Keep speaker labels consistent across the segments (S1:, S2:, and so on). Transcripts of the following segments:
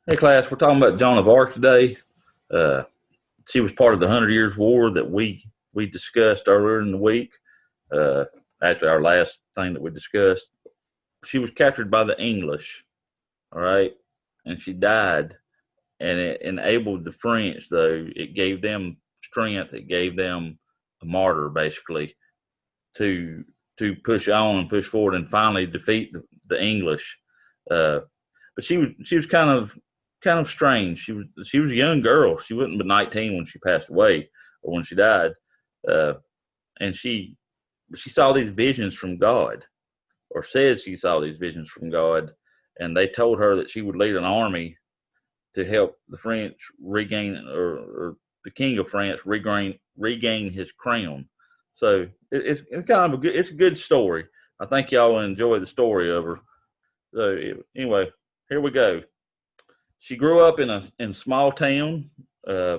S1: Hey class, we're talking about Joan of Arc today. Uh, she was part of the Hundred Years' War that we discussed earlier in the week. Uh, Actually, our last thing that we discussed. She was captured by the English, all right, and she died. And it enabled the French, though it gave them strength. It gave them a martyr, basically, to push on and push forward and finally defeat the English. Uh, but she was kind of strange. She was a young girl. She wasn't but 19 when she passed away or when she died, uh, and she saw these visions from God, or said she saw these visions from God, and they told her that she would lead an army to help the French regain, or the King of France regain his crown. So it's kind of it's a good story. I think y'all will enjoy the story of her. So anyway, here we go. She grew up in a small town uh,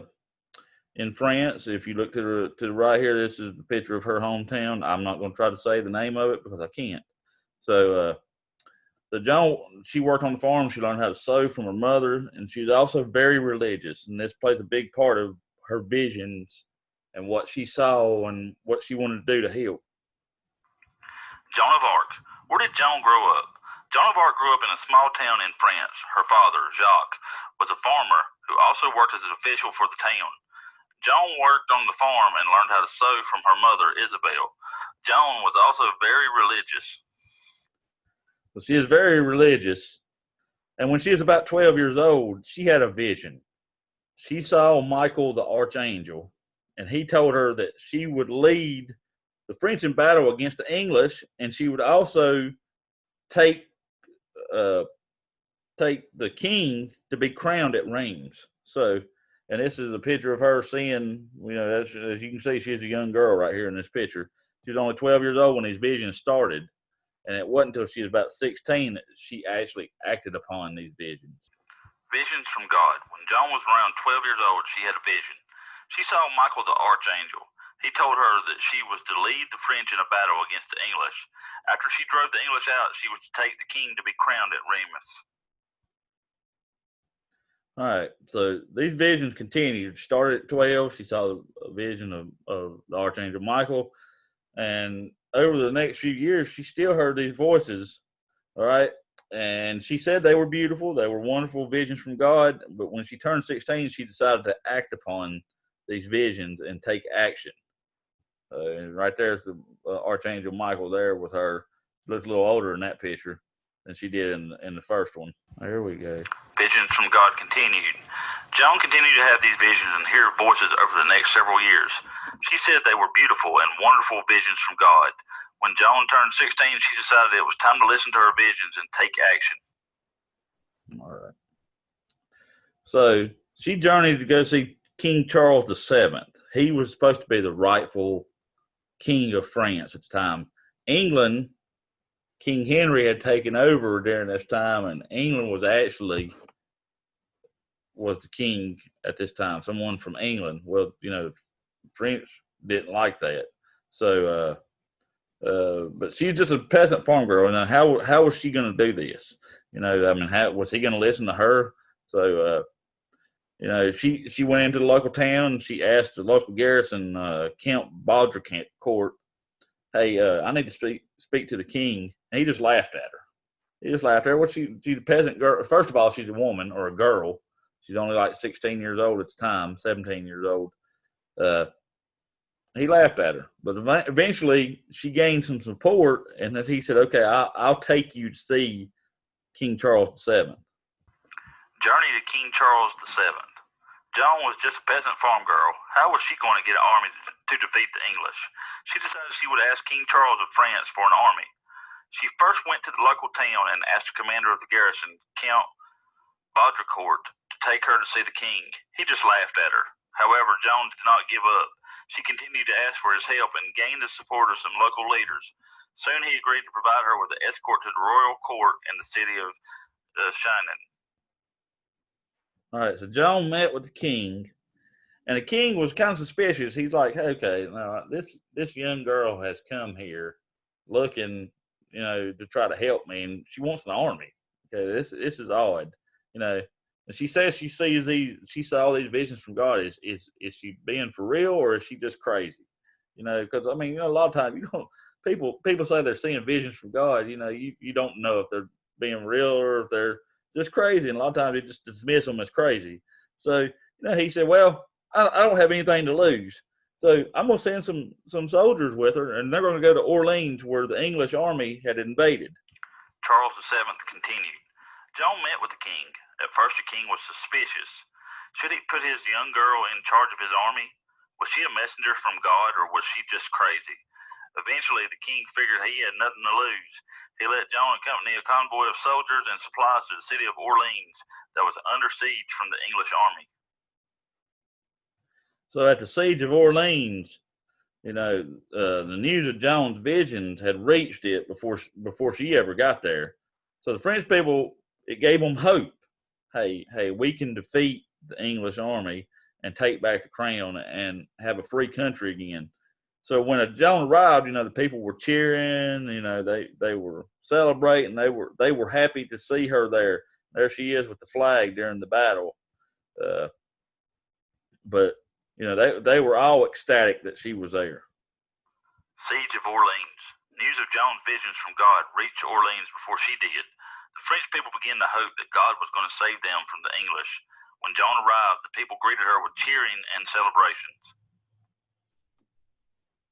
S1: in France. If you look to the right here, this is the picture of her hometown. I'm not going to try to say the name of it because I can't. So the Joan, she worked on the farm. She learned how to sew from her mother, and she was also very religious. And this plays a big part of her visions and what she saw and what she wanted to do to help.
S2: Joan of Arc. Where did Joan grow up? Joan of Arc grew up in a small town in France. Her father, Jacques, was a farmer who also worked as an official for the town. Joan worked on the farm and learned how to sew from her mother, Isabel. Joan was also very religious.
S1: So she is very religious. And when she was about 12 years old, she had a vision. She saw Michael the archangel, and he told her that she would lead the French in battle against the English, and she would also take uh, take the king to be crowned at Reims. So, and this is a picture of her seeing, as you can see, she's a young girl right here in this picture. She was only 12 years old when these visions started, and it wasn't until she was about 16 that she actually acted upon these visions.
S2: Visions from God. When Joan was around 12 years old, she had a vision. She saw Michael the archangel. He told her that she was to lead the French in a battle against the English. After she drove the English out, she was to take the king to be crowned at Reims.
S1: All right, so these visions continued. Started at 12, she saw a vision of the Archangel Michael, and over the next few years, she still heard these voices. All right, and she said they were beautiful, they were wonderful visions from God. But when she turned 16, she decided to act upon these visions and take action. And right there's the Archangel Michael there with her. She looks a little older in that picture than she did in the first one. There we go.
S2: Visions from God continued. Joan continued to have these visions and hear voices over the next several years. She said they were beautiful and wonderful visions from God. When Joan turned 16, she decided it was time to listen to her visions and take action.
S1: All right. So she journeyed to go see King Charles VII. He was supposed to be the rightful king of France at the time. England, King Henry had taken over during this time, and England was the king at this time. Someone from England. Well, French didn't like that. So, but she's just a peasant farm girl. Now, how was she going to do this? I mean, how was he going to listen to her? So, she went into the local town. She asked the local garrison, Count Baudricourt, "Hey, I need to speak to the king." And he just laughed at her. He just laughed at her. She's a peasant girl. First of all, she's a woman or a girl. She's only like 16 years old at the time, 17 years old. Uh, he laughed at her, but eventually she gained some support, and then he said, "Okay, I'll take you to see King Charles VII."
S2: Journey to King Charles VII. Joan was just a peasant farm girl. How was she going to get an army to defeat the English? She decided she would ask King Charles of France for an army. She first went to the local town and asked the commander of the garrison, Count Baudricourt, to take her to see the king. He just laughed at her. However, Joan did not give up. She continued to ask for his help and gained the support of some local leaders. Soon he agreed to provide her with an escort to the royal court in the city of Chinon.
S1: All right, so Joan met with the king, and the king was kind of suspicious. He's like, "Hey, okay, now this young girl has come here looking, to try to help me, and she wants an army. Okay, this is odd, you know." And she says she saw these visions from God. Is she being for real, or is she just crazy? Because I mean, a lot of times people say they're seeing visions from God. You don't know if they're being real or if they're just crazy. And a lot of times they just dismiss them as crazy. So he said, well, I don't have anything to lose. So I'm gonna send some soldiers with her, and they're going to go to Orleans, where the English army had invaded.
S2: Charles VII continued. Joan met with the king. At first, the king was suspicious. Should he put his young girl in charge of his army? Was she a messenger from God, or was she just crazy? Eventually, the king figured he had nothing to lose. He let Joan accompany a convoy of soldiers and supplies to the city of Orleans that was under siege from the English army.
S1: So at the siege of Orleans, the news of Joan's visions had reached it before she ever got there. So the French people, it gave them hope. Hey, we can defeat the English army and take back the crown and have a free country again. So when Joan arrived, the people were cheering. They were celebrating. They were happy to see her there. There she is with the flag during the battle. But they were all ecstatic that she was there.
S2: Siege of Orleans. News of Joan's visions from God reached Orleans before she did. The French people began to hope that God was going to save them from the English. When Joan arrived, the people greeted her with cheering and celebrations.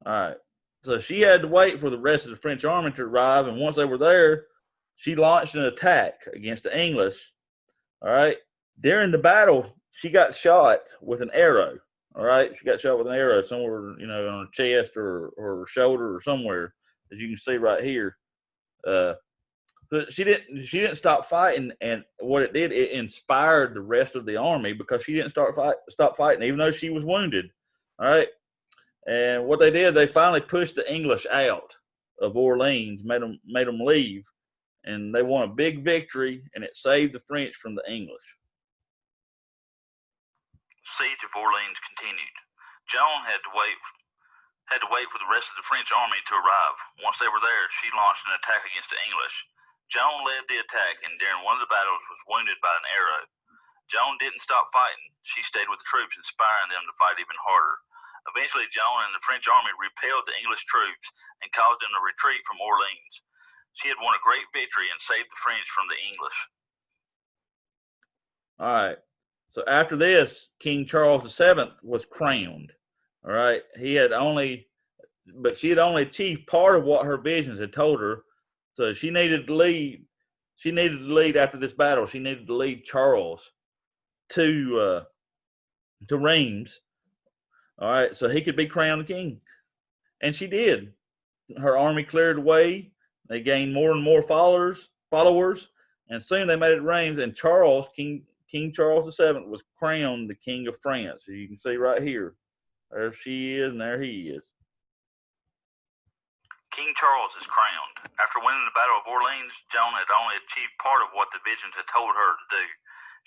S1: All right. So she had to wait for the rest of the French army to arrive, and once they were there, she launched an attack against the English. All right. During the battle, she got shot with an arrow. All right. She got shot with an arrow somewhere, on her chest or her shoulder or somewhere, as you can see right here. But she didn't stop fighting, and what it did, it inspired the rest of the army, because she didn't stop fighting, even though she was wounded. All right. And what they did, they finally pushed the English out of Orleans, made them leave, and they won a big victory, and it saved the French from the English.
S2: Siege of Orleans continued. Joan had to wait for the rest of the French army to arrive. Once they were there, she launched an attack against the English. Joan led the attack, and during one of the battles was wounded by an arrow. Joan didn't stop fighting. She stayed with the troops, inspiring them to fight even harder. Eventually, Joan and the French army repelled the English troops and caused them to retreat from Orleans. She had won a great victory and saved the French from the English.
S1: All right. So after this, King Charles VII was crowned. All right. She had only achieved part of what her visions had told her. So she needed to lead. She needed to lead after this battle. She needed to lead Charles to Reims. All right, so he could be crowned king, and she did. Her army cleared the way. They gained more and more followers, and soon they made it to Reims. And King Charles VII was crowned the King of France. As you can see right here, there she is, and there he is.
S2: King Charles is crowned. After winning the Battle of Orleans, Joan had only achieved part of what the visions had told her to do.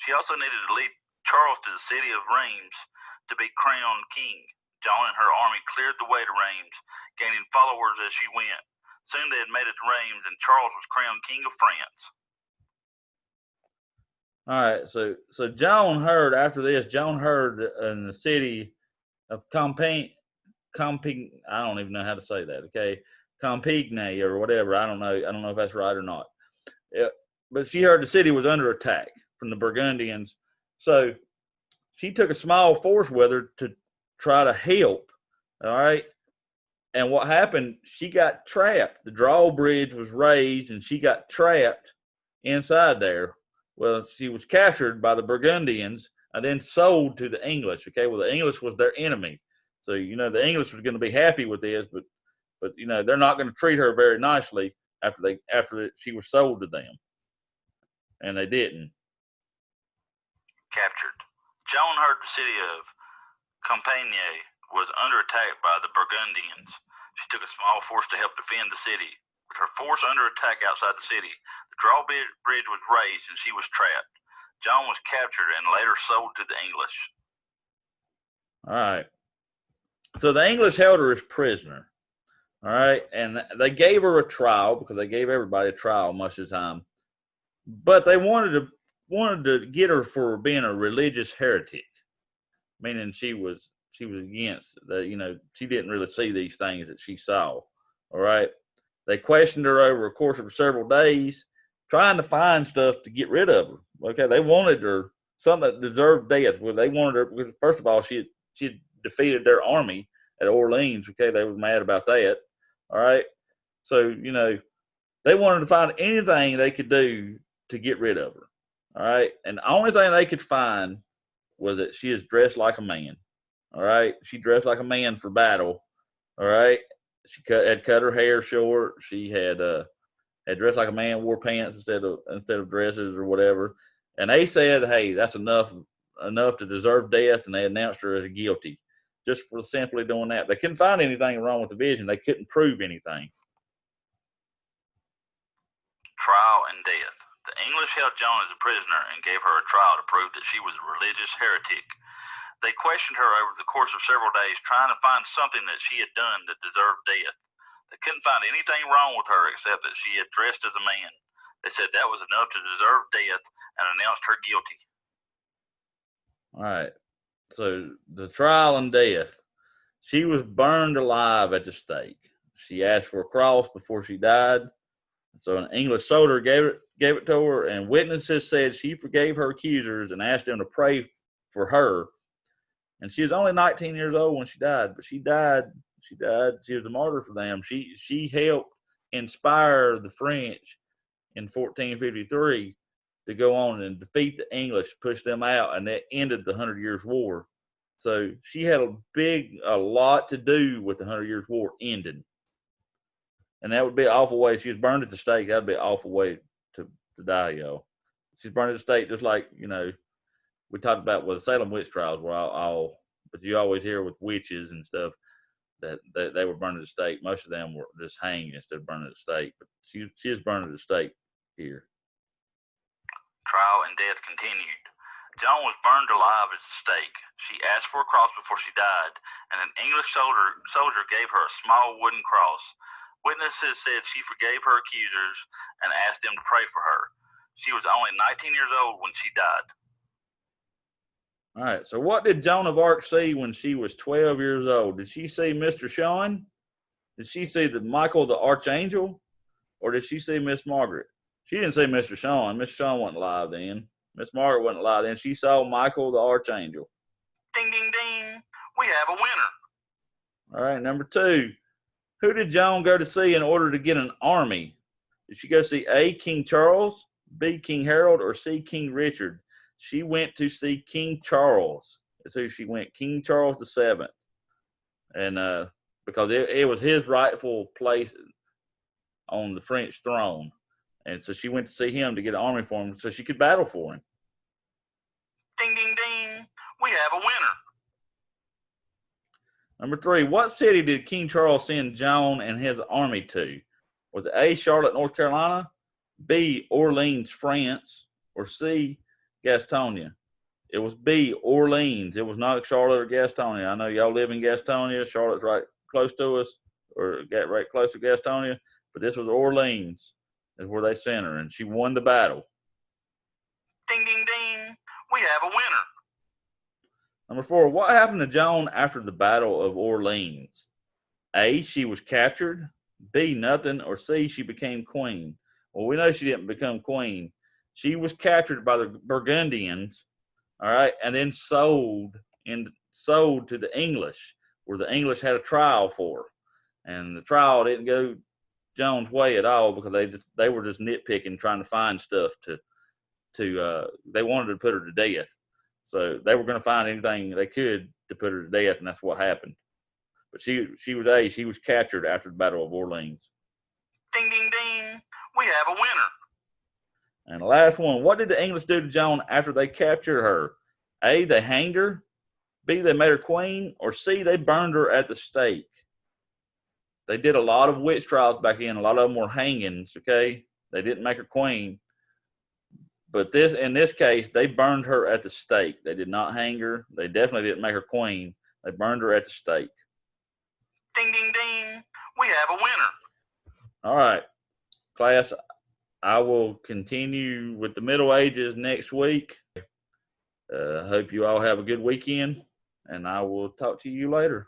S2: She also needed to lead Charles to the city of Reims to be crowned king. Joan and her army cleared the way to Reims, gaining followers as she went. Soon they had made it to Reims, and Charles was crowned King of France.
S1: All right, so Joan heard after this. Joan heard in the city of Compiègne. I don't even know how to say that. Okay, Compiègne or whatever. I don't know if that's right or not. But she heard the city was under attack from the Burgundians. So she took a small force with her to try to help. All right. And what happened, she got trapped. The drawbridge was raised, and she got trapped inside there. Well, she was captured by the Burgundians and then sold to the English. Okay. Well, the English was their enemy. So, the English was going to be happy with this, but they're not going to treat her very nicely after she was sold to them. And they didn't.
S2: Captured. Joan heard the city of Compiègne was under attack by the Burgundians. She took a small force to help defend the city. With her force under attack outside the city, the drawbridge was raised and she was trapped. Joan was captured and later sold to the English.
S1: All right. So the English held her as prisoner. All right. And they gave her a trial, because they gave everybody a trial most of the time. But they wanted wanted to get her for being a religious heretic, meaning she was against the, she didn't really see these things that she saw. All right. They questioned her over a course of several days, trying to find stuff to get rid of her. Okay, they wanted her something that deserved death. Well, they wanted her because first of all, she had defeated their army at Orleans. Okay, they were mad about that. All right, so they wanted to find anything they could do to get rid of her. All right, and the only thing they could find was that she is dressed like a man. All right, she dressed like a man for battle. All right, she had cut her hair short. She had dressed like a man, wore pants instead of dresses or whatever. And they said, "Hey, that's enough to deserve death," and they announced her as guilty just for simply doing that. They couldn't find anything wrong with the vision. They couldn't prove anything.
S2: Trial and death. The English held Joan as a prisoner and gave her a trial to prove that she was a religious heretic. They questioned her over the course of several days, trying to find something that she had done that deserved death. They couldn't find anything wrong with her except that she had dressed as a man. They said that was enough to deserve death and announced her guilty.
S1: All right. So the trial and death. She was burned alive at the stake. She asked for a cross before she died. So an English soldier gave it to her, and witnesses said she forgave her accusers and asked them to pray for her. And she was only 19 years old when she died, but she died. She was a martyr for them. She helped inspire the French in 1453 to go on and defeat the English, push them out, and that ended the 100 Years' War. So she had a lot to do with the 100 Years' War ending. And that would be an awful way. She was burned at the stake. That would be an awful way to die, y'all. She's burned at the stake, just like, we talked about with the Salem witch trials, where but you always hear with witches and stuff that they were burned at the stake. Most of them were just hanged instead of burned at the stake. But she was burned at the stake here.
S2: Trial and death continued. Joan was burned alive at the stake. She asked for a cross before she died, and an English soldier gave her a small wooden cross. Witnesses said she forgave her accusers and asked them to pray for her. She was only 19 years old when she died.
S1: All right, so what did Joan of Arc see when she was 12 years old? Did she see Mr. Sean? Did she see Michael the Archangel? Or did she see Miss Margaret? She didn't see Mr. Sean. Mr. Sean wasn't alive then. Miss Margaret wasn't alive then. She saw Michael the Archangel.
S2: Ding, ding, ding. We have a winner.
S1: All right, number 2. Who did Joan go to see in order to get an army? Did she go see A, King Charles, B, King Harold, or C, King Richard? She went to see King Charles. That's who she went, King Charles VII. And because it was his rightful place on the French throne. And so she went to see him to get an army for him so she could battle for him.
S2: Ding, ding, ding. We have a winner.
S1: Number 3, what city did King Charles send Joan and his army to? Was it A, Charlotte, North Carolina, B, Orleans, France, or C, Gastonia? It was B, Orleans. It was not Charlotte or Gastonia. I know y'all live in Gastonia. Charlotte's right close to us, or got right close to Gastonia, but this was Orleans. Is where they sent her, and she won the battle.
S2: Ding, ding, ding. We have a winner.
S1: Number 4, what happened to Joan after the Battle of Orleans? A, she was captured, B, nothing, or C, she became queen. Well, we know she didn't become queen. She was captured by the Burgundians, all right, and then sold to the English, where the English had a trial for her. And the trial didn't go Joan's way at all because they were just nitpicking, trying to find stuff to they wanted to put her to death. So they were going to find anything they could to put her to death, and that's what happened. But she was captured after the Battle of Orleans.
S2: Ding, ding, ding. We have a winner.
S1: And the last one, what did the English do to Joan after they captured her? A, they hanged her, B, they made her queen, or C, they burned her at the stake. They did a lot of witch trials back then. A lot of them were hangings, okay? They didn't make her queen. But in this case, they burned her at the stake. They did not hang her. They definitely didn't make her queen. They burned her at the stake.
S2: Ding, ding, ding. We have a winner.
S1: All right, class. I will continue with the Middle Ages next week. Hope you all have a good weekend, and I will talk to you later.